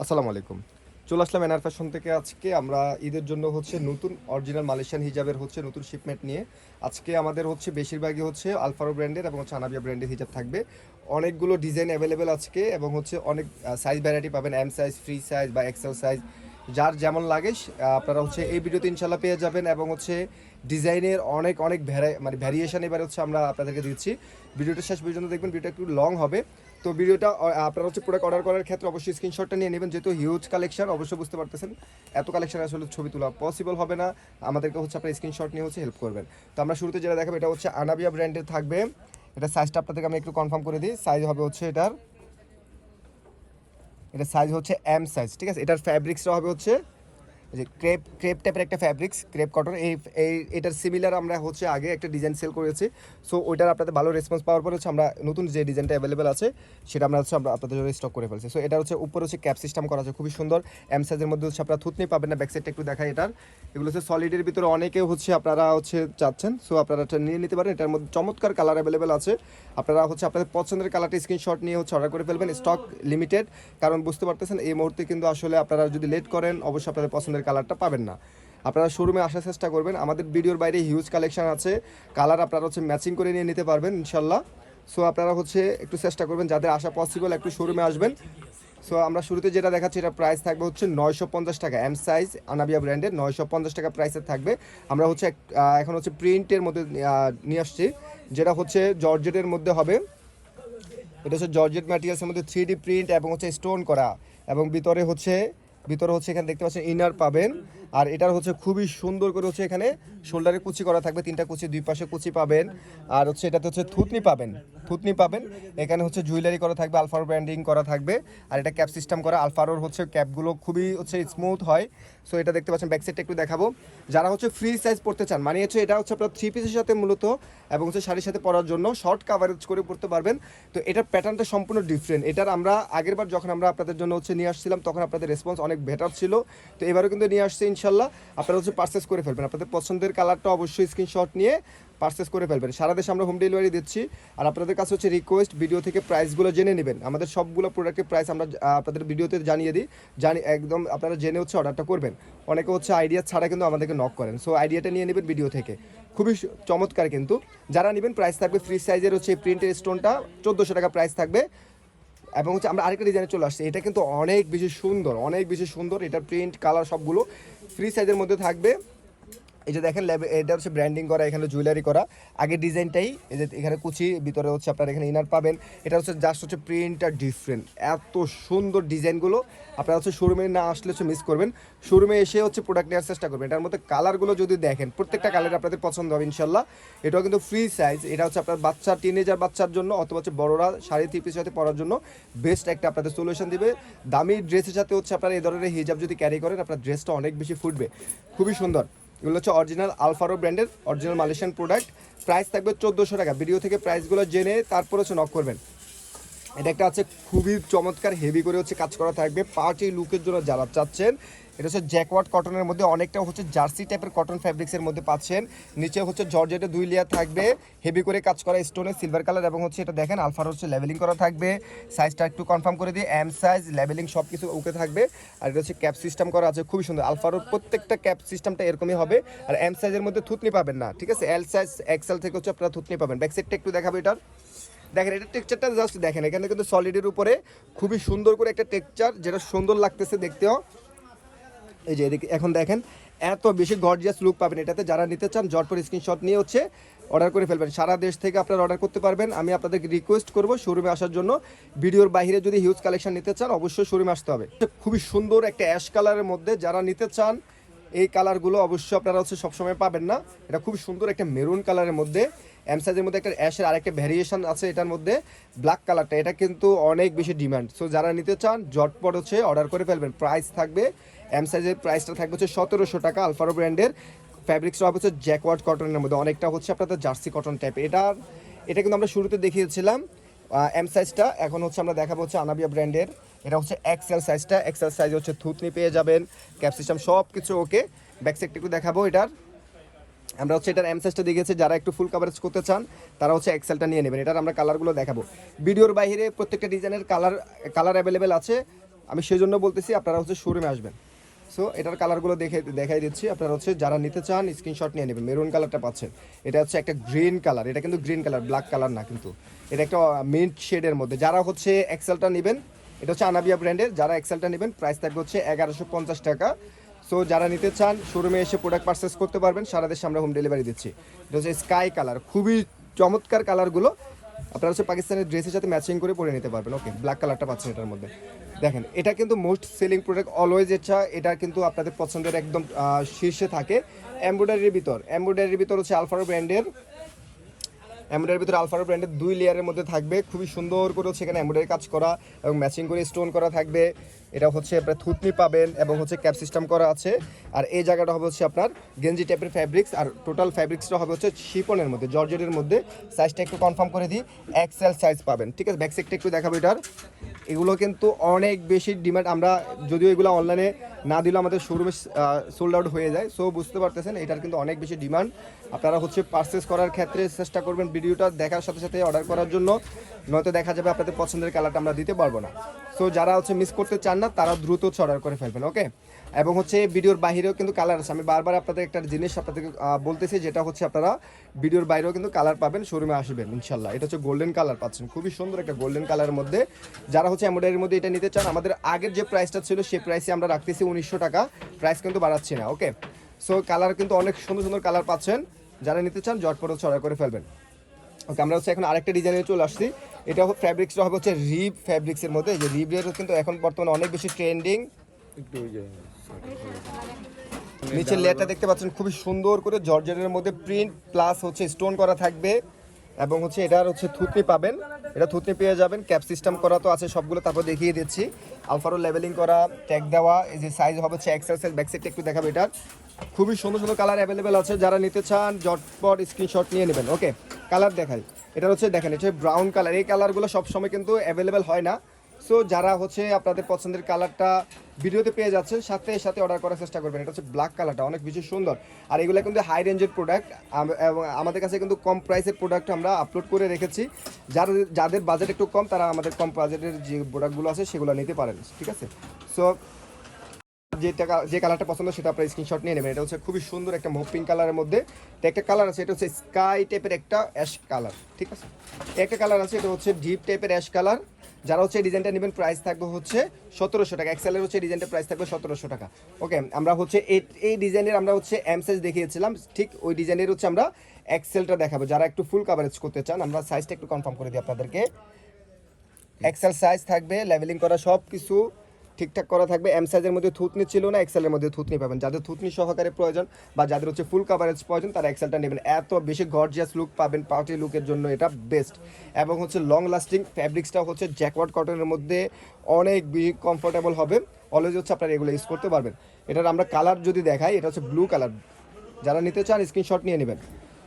আসসালামু আলাইকুম। চলে আসলাম এনআর ফ্যাশন থেকে। আজকে আমরা ঈদের জন্য নতুন অরিজিনাল মালয়েশিয়ান হিজাবের নতুন শিপমেন্ট নিয়ে আজকে আমাদের বেশিরভাগই আলফারো ব্র্যান্ডের এবং আনাবিয়া ব্র্যান্ডের হিজাব থাকবে। অনেকগুলো ডিজাইন অ্যাভেলেবেল আজকে এবং অনেক সাইজ ভ্যারাইটি পাবেন, এম সাইজ, ফ্রি সাইজ বা এক্সেল সাইজ, যার যেমন লাগে আপনারা এই ভিডিওতে ইনশাল্লাহ পেয়ে যাবেন। এবং ডিজাইনের অনেক অনেক ভ্যারিয়েশন এবার আমরা আপনাদেরকে দিচ্ছি। ভিডিওটা শেষ পর্যন্ত দেখবেন, ভিডিওটা একটু লং হবে। তো ভিডিওটা আপনারা প্রোডাক্ট অর্ডার করার ক্ষেত্রে অবশ্যই স্ক্রিনশটটা নিয়ে নেবেন, যেহেতু হিউজ কালেকশন। অবশ্যই বুঝতে পারতেছেন এত কালেকশন আসলে ছবি তোলা পসিবল হবে না, আমাদেরকে আপনার স্ক্রিনশট নিয়ে হেল্প করবেন। তো আমরা শুরুতে যেটা দেখাবো এটা আনাবিয়া ব্র্যান্ডের থাকবে। এটা সাইজটা আপনাদেরকে আমি একটু কনফার্ম করে দিই। সাইজ হবে এটা সাইজ এম সাইজ, ঠিক আছে। এটার ফ্যাব্রিক্সটা হবে যে ক্রেপ টাইপের একটা ফ্যাব্রিক্স, ক্রেপ কটন। এটার সিমিলার আমরা আগে একটা ডিজাইন সেল করেছি। সো ওইটার আপনাদের ভালো রেসপন্স পাওয়ার পরে আমরা নতুন যে ডিজাইনটা অ্যাভেলেবেল আছে সেটা আমরা আপনাদের জন্য স্টক করে ফেলছি। সো এটা উপরে ক্যাপ সিস্টেম করা আছে, খুবই সুন্দর। এম সাইজের মধ্যে আপনারা থুতনি পাবেন না। ব্যাক সাইডটা একটু দেখাই। এটার এগুলো সলিডের ভিতরে অনেকে আপনারা চাচ্ছেন, সো আপনারা এটা নিয়ে নিতে পারেন। এটার মধ্যে চমৎকার কালার অ্যাভেলেবেল আছে। আপনারা আপনাদের পছন্দের কালারটা স্ক্রিনশট নিয়ে অর্ডার করে ফেলবেন। স্টক লিমিটেড, কারণ বুঝতে পারতেছেন এই মুহূর্তে কিন্তু আসলে আপনারা যদি লেট করেন অবশ্যই আপনাদের পছন্দের কালারটা পাবেন না। আপনারা শোরুমে আসার চেষ্টা করবেন, আমাদের ভিডিওর বাইরে হিউজ কালেকশন আছে। কালার আপনারা ম্যাচিং করে নিয়ে নিতে পারবেন ইনশাল্লাহ। সো আপনারা একটু চেষ্টা করবেন, যাদের আসা পসিবল একটু শোরুমে আসবেন। সো আমরা শুরুতে যেটা দেখাচ্ছি এটা প্রাইস থাকবে 950 টাকা। এম সাইজ আনাবিয়া ব্র্যান্ডের 950 টাকা প্রাইসের থাকবে। আমরা এখন প্রিন্টের মধ্যে নিয়ে আসছি, যেটা জর্জেটের মধ্যে হবে। এটা জর্জেট ম্যাটেরিয়ালসের মধ্যে 3D প্রিন্ট এবং স্টোন করা, এবং ভিতরে এখানে দেখতে পাচ্ছেন ইনার পাবেন। আর এটার খুবই সুন্দর করে এখানে শোল্ডারে কুচি করা থাকবে, 3টা কুচি, 2 পাশে কুচি পাবেন। আর এটাতে থুতনি পাবেন। এখানে জুয়েলারি করা থাকবে, আলফারো ব্র্যান্ডিং করা থাকবে। আর এটা ক্যাপ সিস্টেম করা। আলফারোর ক্যাপগুলো খুবই স্মুথ হয়। সো এটা দেখতে পাচ্ছেন। ব্যাক সাইডটা একটু দেখাবো। যারা ফ্রি সাইজ পড়তে চান, মানে এটা আপনার 3 পিসের সাথে মূলত, এবং শাড়ির সাথে পরার জন্য শর্ট কাভারেজ করে পড়তে পারবেন। তো এটার প্যাটার্নটা সম্পূর্ণ ডিফারেন্ট। এটার আমরা আগেরবার যখন আমরা আপনাদের জন্য নিয়ে আসছিলাম তখন আপনাদের রেসপন্স অনেক বেটার ছিল। তো এবারও কিন্তু নিয়ে আসছে ইনশাল্লাহ। আপনারা পারচেস করে ফেলবেন, আপনাদের পছন্দের কালারটা অবশ্যই স্ক্রিনশট নিয়ে পারচেস করে ফেলবেন। সারা দেশে আমরা হোম ডেলিভারি দিচ্ছি। আর আপনাদের কাছে রিকোয়েস্ট, ভিডিও থেকে প্রাইসগুলো জেনে নেবেন। আমাদের সবগুলো প্রোডাক্টের প্রাইস আমরা আপনাদের ভিডিওতে জানিয়ে দিই, একদম আপনারা জেনে অর্ডারটা করবেন। অনেকে আইডিয়া ছাড়া কিন্তু আমাদেরকে নক করেন। সো আইডিয়াটা নিয়ে নেবেন ভিডিও থেকে, খুবই চমৎকার। কিন্তু যারা নেবেন প্রাইস থাকবে ফ্রি সাইজের প্রিন্টের স্টোনটা 1400 টাকা প্রাইস থাকবে। এবং আমরা আরেকটা ডিজাইনে চলে আসছি, এটা কিন্তু অনেক বেশি সুন্দর। এটার প্রিন্ট কালার সবগুলো ফ্রি সাইজের মধ্যে থাকবে। এই যে দেখেন, এটা ব্র্যান্ডিং করা, এখানে জুয়েলারি করা। আগে ডিজাইনটাই এই যে এখানে কুচি, ভিতরে আপনার এখানে ইনার পাবেন। এটা জাস্ট প্রিন্টটা ডিফারেন্ট। এত সুন্দর ডিজাইনগুলো আপনারা শোরুমে না আসলে মিস করবেন। শোরুমে এসে প্রোডাক্ট নেওয়ার চেষ্টা করবেন। এটার মধ্যে কালারগুলো যদি দেখেন, প্রত্যেকটা কালার আপনাদের পছন্দ হবে ইনশাল্লাহ। এটাও কিন্তু ফ্রি সাইজ। এটা আপনার বাচ্চা, টিনেজার বাচ্চার জন্য, অথবা বড়রা শাড়ি 3 পিসের সাথে পরার জন্য বেস্ট একটা আপনাদের সলিউশন দিবে। দামি ড্রেসের সাথে আপনারা এই ধরনের হিজাব যদি ক্যারি করেন, আপনার ড্রেসটা অনেক বেশি ফুটবে। খুবই সুন্দর। এগুলো অরিজিনাল আলফারো ব্র্যান্ডের অরিজিনাল মালয়েশিয়ান প্রোডাক্ট। প্রাইস থাকবে 1400 টাকা। ভিডিও থেকে প্রাইসগুলো জেনে তারপর নক করবেন। এটা একটা খুবই চমৎকার হেভি করে কাজ করা থাকবে পার্টি লুকের জন্য যারা চাচ্ছেন। এটা জ্যাকওয়ার্ড কটনের মধ্যে, অনেকটা জার্সি টাইপের কটন ফ্যাব্রিক্সের মধ্যে পাচ্ছেন। নিচে জর্জেটে 2 লেয়ার থাকবে, হেভি করে কাজ করা স্টোনের সিলভার কালার। এবং এটা দেখেন আলফার লেভেলিং করা থাকবে। সাইজটা একটু কনফার্ম করে দিয়ে, এম সাইজ, লেভেলিং সব কিছু ওকে থাকবে। আর এটা ক্যাপ সিস্টেম করা আছে, খুবই সুন্দর। আলফারোর প্রত্যেকটা ক্যাপ সিস্টেমটা এরকমই হবে। আর এম সাইজের মধ্যে থুতনি পাবেন না, ঠিক আছে। এল সাইজ, এক্সেল থেকে আপনারা থুতনি পাবেন। ব্যাক সাইডটা একটু দেখাবো। এটার দেখেন, এটা টেক্সচারটা জাস্ট দেখেন। এখানে কিন্তু সলিডের উপরে খুবই সুন্দর করে একটা টেক্সচার, যেটা সুন্দর লাগতেছে দেখতেও। এই যে এদিকে এখন দেখেন, এত বেশি গর্জিয়াস লুক পাবেন এটাতে। যারা নিতে চান জটপট স্ক্রিনশট নিয়ে অর্ডার করে ফেলবেন। সারা দেশ থেকে আপনারা অর্ডার করতে পারবেন। আমি আপনাদেরকে রিকোয়েস্ট করব শোরুমে আসার জন্য। ভিডিওর বাইরে যদি হিউজ কালেকশন নিতে চান অবশ্যই শোরুমে আসতে হবে। খুবই সুন্দর একটা অ্যাশ কালারের মধ্যে যারা নিতে চান, এই কালারগুলো অবশ্যই আপনারা সবসময় পাবেন না। এটা খুব সুন্দর একটা মেরুন কালারের মধ্যে, এম সাইজের মধ্যে একটা অ্যাশের আরেকটা ভ্যারিয়েশন আছে এটার মধ্যে, ব্ল্যাক কালারটা। এটা কিন্তু অনেক বেশি ডিমান্ড। সো যারা নিতে চান জটপট অর্ডার করে ফেলবেন। প্রাইস থাকবে, এম সাইজের প্রাইসটা থাকবে 1700 টাকা। আলফারো ব্র্যান্ডের ফ্যাব্রিক্সটা হবে জ্যাকওয়ার্ড কটনের মধ্যে, অনেকটা আপনাদের জার্সি কটন টাইপ। এটা কিন্তু আমরা শুরুতে দেখিয়েছিলাম এম সাইজটা। এখন আমরা দেখাবো আনাবিয়া ব্র্যান্ডের। এটা এক্সেল সাইজটা। এক্সেল সাইজ থুতনি পেয়ে যাবেন, ক্যাপ সিস্টেম সব কিছু ওকে। ব্যাক সাইডটা একটু দেখাবো। আমরা এটার এম সাইজটা দেখেছি। যারা একটু ফুল কাভারেজ করতে চান তারা এক্সেলটা নিয়ে নেবেন। এটার আমরা কালারগুলো দেখাবো। ভিডিওর বাইরে প্রত্যেকটা ডিজাইনের কালার অ্যাভেলেবেল আছে। আমি সেই জন্য বলতেছি আপনারা হচ্ছে শোরুমে আসবেন। সো এটার কালারগুলো দেখাই দিচ্ছি, আপনারা হচ্ছে যারা নিতে চান স্ক্রিনশট নিয়ে নেবেন। মেরুন কালারটা পাচ্ছেন, এটা হচ্ছে একটা গ্রিন কালার, এটা কিন্তু গ্রিন কালার, ব্ল্যাক কালার না কিন্তু, এটা একটা মিন্ট শেডের মধ্যে। যারা হচ্ছে এক্সেলটা নেবেন, এটা হচ্ছে আনাবিয়া ব্র্যান্ডের, যারা এক্সেলটা নেবেন প্রাইস থাকবে হচ্ছে 1150 টাকা। সো যারা নিতে চান শোরুমে এসে প্রোডাক্ট পারচেস করতে পারবেন, সারা দেশে আমরা হোম ডেলিভারি দিচ্ছি। এটা হচ্ছে স্কাই কালার, খুবই চমৎকার কালারগুলো, আপনারা হচ্ছে পাকিস্তানের ড্রেসের সাথে ম্যাচিং করে পরে নিতে পারবেন। ওকে, ব্ল্যাক কালারটা পাচ্ছেন এটার মধ্যে। দেখেন এটা কিন্তু মোস্ট সেলিং প্রোডাক্ট অলওয়েজ, এটা কিন্তু আপনাদের পছন্দের একদম শীর্ষে থাকে। এমব্রয়ডারির ভিতর হচ্ছে আলফারো ব্র্যান্ডের, আলফারো ব্র্যান্ডের 2 লেয়ারের মধ্যে থাকবে, খুবই সুন্দর করে হচ্ছে এখানে এমব্রয়ডারি কাজ করা এবং ম্যাচিং করে স্টোন করা থাকবে। এটা হচ্ছে আপনার থুতনি পাবেন এবং হচ্ছে ক্যাপ সিস্টেম করা আছে। আর এই জায়গাটা হবে হচ্ছে আপনার গেঞ্জি টাইপের ফ্যাব্রিক্স, আর টোটাল ফ্যাব্রিক্সটা হবে হচ্ছে শিফনের মধ্যে, জর্জেটের মধ্যে। সাইজটা একটু কনফার্ম করে দিই, এক্সেল সাইজ পাবেন, ঠিক আছে। ব্যাক সাইডটা একটু দেখাবো এটার। এগুলো কিন্তু অনেক বেশি ডিমান্ড, আমরা যদিও এগুলো অনলাইনে না দিলেও আমাদের শোরুমে সোল্ড আউট হয়ে যায়। সো বুঝতে পারতেছেন এটার কিন্তু অনেক বেশি ডিমান্ড। আপনারা হচ্ছে পারচেস করার ক্ষেত্রে চেষ্টা করবেন ভিডিওটা দেখার সাথে সাথে অর্ডার করার জন্য, নয়তো দেখা যাবে আপনাদের পছন্দের কালারটা আমরা দিতে পারবো না। সো যারা হচ্ছে মিস করতে চান না তারা দ্রুত হচ্ছে অর্ডার করে ফেলবেন। ওকে, এবং হচ্ছে ভিডিওর বাইরেও কিন্তু কালার আছে। আমি বারবার আপনাদের একটা জিনিস আপনাদেরকে বলতেছি, যেটা হচ্ছে আপনারা ভিডিওর বাইরেও কিন্তু কালার পাবেন, শোরুমে আসবেন ইনশাল্লাহ। এটা হচ্ছে গোল্ডেন কালার পাচ্ছেন, খুবই সুন্দর একটা গোল্ডেন কালারের মধ্যে। যারা হচ্ছে এমব্রয়ডারির মধ্যে এটা নিতে চান, আমাদের আগের যে প্রাইসটা ছিল সেই প্রাইসে আমরা রাখতেছি 1900 টাকা, প্রাইস কিন্তু বাড়াচ্ছি না। ওকে, সো কালার কিন্তু অনেক সুন্দর সুন্দর কালার পাচ্ছেন, যারা নিতে চান জটপট হচ্ছে অর্ডার করে ফেলবেন। ওকে, আমরা হচ্ছে এখন আরেকটা ডিজাইনে চলে আসছি। এটা ফ্যাব্রিক্সটা হবে হচ্ছে রিব ফ্যাব্রিক্সের মধ্যে। এই যে রিবের কিন্তু এখন বর্তমানে অনেক বেশি ট্রেন্ডিং। নিচের লেয়ারটা দেখতে পাচ্ছেন, খুবই সুন্দর করে জর্জেটের মধ্যে প্রিন্ট প্লাস হচ্ছে স্টোন করা থাকবে, এবং হচ্ছে এটার হচ্ছে থুতনি পাবেন, এটা থুতনি পেয়ে যাবেন, ক্যাপ সিস্টেম করা তো আছে সবগুলো, তারপর দেখিয়ে দিচ্ছি। আলফারো লেভেলিং করা, ট্যাগ দেওয়া, এই যে সাইজ হবে হচ্ছে এক্সেল সাইজ। ব্যাক সাইডটা একটু দেখাবো এটার, খুবই সুন্দর সুন্দর কালার অ্যাভেলেবেল আছে, যারা নিতে চান জটপট স্ক্রিনশট নিয়ে নেবেন। ওকে, কালার দেখাই, এটা হচ্ছে দেখেন, এটা হচ্ছে ব্রাউন কালার। এই কালারগুলো সবসময় কিন্তু অ্যাভেলেবেল হয় না। সো যারা হচ্ছে আপনাদের পছন্দের কালারটা ভিডিওতে পেয়ে যাচ্ছেন, সাথে সাথে অর্ডার করার চেষ্টা করবেন। এটা হচ্ছে ব্ল্যাক কালারটা অনেক বেশি সুন্দর, আর এগুলো কিন্তু হাই রেঞ্জের প্রোডাক্ট, এবং আমাদের কাছে কিন্তু কম প্রাইসের প্রোডাক্ট আমরা আপলোড করে রেখেছি। যাদের বাজেট একটু কম, তারা আমাদের কম বাজেটের যে প্রোডাক্টগুলো আছে সেগুলো নিতে পারেন, ঠিক আছে। সো যে কালারটা পছন্দ সেটা আপনার স্ক্রিনশট নিয়ে নেবেন। এটা হচ্ছে খুবই সুন্দর একটা মো পিঙ্ক কালারের মধ্যে। তো একটা কালার আছে, এটা হচ্ছে স্কাই টাইপের একটা অ্যাশ কালার, ঠিক আছে। একটা কালার আছে, এটা হচ্ছে ডিপ টাইপের অ্যাশ কালার। যারা হচ্ছে এই ডিজাইনটা নেবেন প্রাইস থাকবে হচ্ছে 1700 টাকা। এক্সেলের হচ্ছে ডিজাইনটা প্রাইস থাকবে 1700 টাকা। ওকে, আমরা হচ্ছে এই ডিজাইনের আমরা হচ্ছে এম সাইজ দেখিয়েছিলাম, ঠিক ওই ডিজাইনের হচ্ছে আমরা এক্সেলটা দেখাবো। যারা একটু ফুল কাভারেজ করতে চান, আমরা সাইজটা একটু কনফার্ম করে দিই আপনাদেরকে। এক্সেল সাইজ থাকবে, লেভেলিং করা সব কিছু ঠিকঠাক করা থাকবে। এম সাইজের মধ্যে থুতনি ছিল না, এক্সেলের মধ্যে থুতনি পাবেন। যাদের থুতনি সহকারে প্রয়োজন বা যাদের হচ্ছে ফুল কাভারেজ প্রয়োজন, তারা এক্সেলটা নেবেন। এত বেশি গর্জিয়াস লুক পাবেন, পার্টি লুকের জন্য এটা বেস্ট। এবং হচ্ছে লং লাস্টিং, ফ্যাব্রিক্সটা হচ্ছে জ্যাকওয়ার্ড কটনের মধ্যে অনেক বেশি কমফোর্টেবল হবে। অলওয়েজ হচ্ছে আপনারা এগুলো ইউজ করতে পারবেন। এটার আমরা কালার যদি দেখাই, এটা হচ্ছে ব্লু কালার। যারা নিতে চান স্ক্রিনশট নিয়ে নেবেন।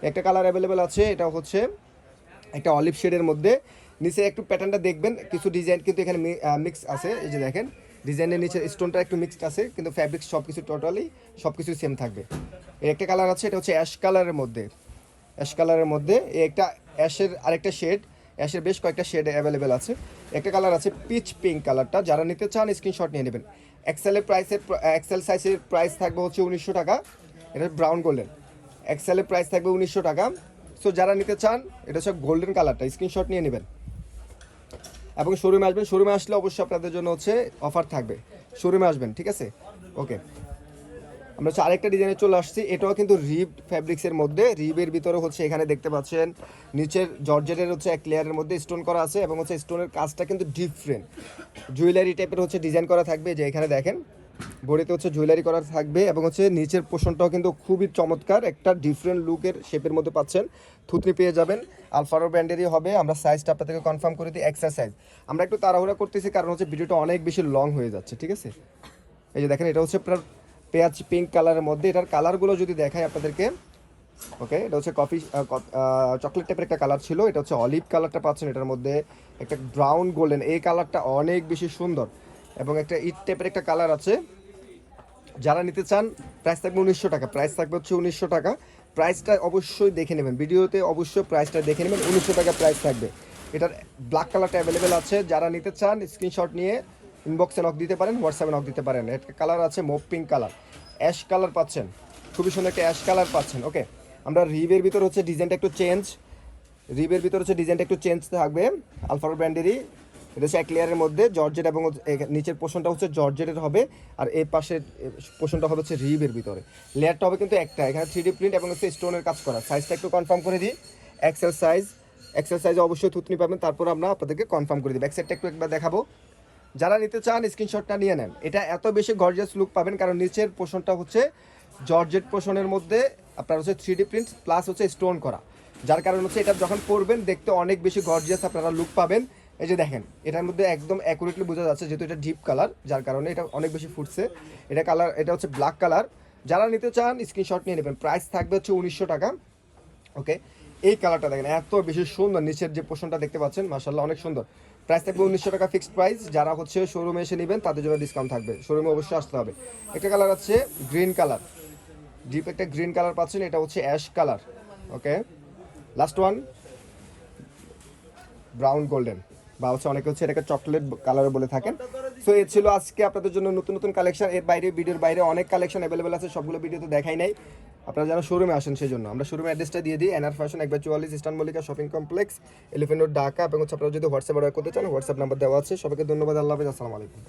একটা কালার অ্যাভেলেবেল আছে, এটা হচ্ছে একটা অলিভ শেডের মধ্যে। নিচে একটু প্যাটার্নটা দেখবেন, কিছু ডিজাইন কিন্তু এখানে মিক্স আছে। এই যে দেখেন, ডিজাইনের নিচে স্টোনটা একটু মিক্সড আছে, কিন্তু ফ্যাব্রিক্স সব কিছু টোটালি সব কিছু সেম থাকবে। এই একটা কালার আছে, এটা হচ্ছে অ্যাশ কালারের মধ্যে। এই একটা অ্যাশের আরেকটা শেড, অ্যাশের বেশ কয়েকটা শেড অ্যাভেলেবেল আছে। একটা কালার আছে পিচ পিঙ্ক কালারটা, যারা নিতে চান স্ক্রিনশট নিয়ে নেবেন। এক্সেল সাইজের প্রাইস থাকবে হচ্ছে 1900 টাকা। এটা ব্রাউন গোল্ডেন, এক্সেলের প্রাইস থাকবে 1900 টাকা। সো যারা নিতে চান, এটা হচ্ছে গোল্ডেন কালারটা, স্ক্রিনশট নিয়ে নেবেন এবং শোরুমে আসবেন। শোরুমে আসলে অবশ্যই আপনাদের জন্য হচ্ছে অফার থাকবে, শোরুমে আসবেন, ঠিক আছে। ওকে, আমরা হচ্ছে আরেকটা ডিজাইনে চলে আসছি। এটাও কিন্তু রিব ফ্যাব্রিক্সের মধ্যে, রিবের ভিতরে হচ্ছে এখানে দেখতে পাচ্ছেন নিচের জর্জেটের হচ্ছে এক লেয়ারের মধ্যে স্টোন করা আছে, এবং হচ্ছে স্টোনের কাজটা কিন্তু ডিফারেন্ট জুয়েলারি টাইপের হচ্ছে ডিজাইন করা থাকবে। যে এখানে দেখেন বডিতে হচ্ছে জুয়েলারি করা থাকবে, এবং হচ্ছে নিচের পোর্শনটাও কিন্তু খুবই চমৎকার, একটা ডিফারেন্ট লুকের শেপের মধ্যে পাচ্ছেন। থুতনি পেয়ে যাবেন, আলফারো ব্র্যান্ডেরই হবে। আমরা সাইজটা আপনাদেরকে কনফার্ম করে দিই, এক্সট্রা সাইজ। আমরা একটু তাড়াহুড়া করতেছি কারণ হচ্ছে ভিডিওটা অনেক বেশি লং হয়ে যাচ্ছে, ঠিক আছে। এই যে দেখেন, এটা হচ্ছে আপনার পেঁয়াজ পিঙ্ক কালারের মধ্যে। এটার কালারগুলো যদি দেখাই আপনাদেরকে, ওকে, এটা হচ্ছে চকলেট টাইপের একটা কালার ছিল, এটা হচ্ছে অলিভ কালারটা পাচ্ছেন। এটার মধ্যে একটা ব্রাউন গোল্ডেন, এই কালারটা অনেক বেশি সুন্দর, এবং একটা ইট টাইপের একটা কালার আছে। যারা নিতে চান, প্রাইস থাকবে 1900 টাকা। প্রাইস থাকবে হচ্ছে 1900 টাকা। প্রাইসটা অবশ্যই দেখে নেবেন, ভিডিওতে অবশ্যই প্রাইসটা দেখে নেবেন। 1900 টাকা প্রাইস থাকবে। এটার ব্ল্যাক কালারটা অ্যাভেলেবেল আছে, যারা নিতে চান স্ক্রিনশট নিয়ে ইনবক্সে নক দিতে পারেন, হোয়াটসঅ্যাপে নক দিতে পারেন। একটা কালার আছে move pink colour, ash colour পাচ্ছেন, খুবই সুন্দর একটা অ্যাশ কালার পাচ্ছেন। ওকে, আমরা রিবের ভিতর হচ্ছে ডিজাইনটা একটু চেঞ্জ, রিবের ভিতর হচ্ছে ডিজাইনটা একটু চেঞ্জ থাকবে, আলফারো ব্র্যান্ডেরই। এটা হচ্ছে এক লেয়ারের মধ্যে জর্জেট এবং নিচের পোর্শনটা হচ্ছে জর্জেটের হবে, আর এই পাশের পোর্শনটা হবে হচ্ছে রিবের ভিতরে। লেয়ারটা হবে কিন্তু একটা, এখানে 3D প্রিন্ট এবং হচ্ছে স্টোনের কাজ করা। সাইজটা একটু কনফার্ম করে দিই, এক্সেল সাইজ, এক্সেল সাইজে অবশ্যই থুতনি পাবেন, তারপর আমরা আপনাদেরকে কনফার্ম করে দিই। ব্যাক সাইডটা একটু একবার দেখাবো, যারা নিতে চান স্ক্রিনশটটা নিয়ে নেন। এটা এত বেশি গর্জিয়াস লুক পাবেন কারণ নিচের পোর্শনটা হচ্ছে জর্জেট পোর্শনের মধ্যে আপনার হচ্ছে 3D প্রিন্ট প্লাস হচ্ছে স্টোন করা, যার কারণে হচ্ছে এটা যখন পরবেন দেখতে অনেক বেশি গর্জিয়াস আপনারা লুক পাবেন। এই যে দেখেন, এটার মধ্যে একদম অ্যাকুরেটলি বোঝা যাচ্ছে যেহেতু এটা ডিপ কালার, যার কারণে এটা অনেক বেশি ফুটছে। এটা কালার, এটা হচ্ছে ব্ল্যাক কালার। যারা নিতে চান স্ক্রিনশট নিয়ে নেবেন। প্রাইস থাকবে হচ্ছে 1900 টাকা। ওকে, এই কালারটা দেখেন এত বেশি সুন্দর, নিচের যে পোর্শনটা দেখতে পাচ্ছেন মাশাআল্লাহ অনেক সুন্দর। প্রাইস থাকবে 1900 টাকা ফিক্সড প্রাইস। যারা হচ্ছে শোরুমে এসে নেবেন তাদের জন্য ডিসকাউন্ট থাকবে, শোরুমে অবশ্যই আসতে হবে। একটা কালার আছে গ্রিন কালার, ডিপ একটা গ্রিন কালার পাচ্ছেন, এটা হচ্ছে অ্যাশ কালার। ওকে, লাস্ট ওয়ান ব্রাউন গোল্ডেন, বা হচ্ছে অনেকে হচ্ছে এটাকে চকলেট কালার বলে থাকেন। সো এ ছিল আজকে আপনাদের জন্য নতুন নতুন কালেকশন। এর বাইরে ভিডিওর বাইরে অনেক কালেকশন অ্যাভেলেবেল আছে, সবগুলো ভিডিও তো দেখাই নাই। আপনারা যেন শোরুমে আসেন, সেই জন্য আমরা শোরুমের অ্যাড্রেসটা দিয়ে দিই, NR fashion 1/44 eastern Mallika shopping complex, elephant road, Dhaka. এবং হচ্ছে আপনারা যদি হোয়াটসঅ্যাপ অর্ডার করতে চান হোয়াটসঅ্যাপ নাম্বার দেওয়া আছে। সবাইকে ধন্যবাদ, আল্লাহ হাফেজ, আসসালামু আলাইকুম।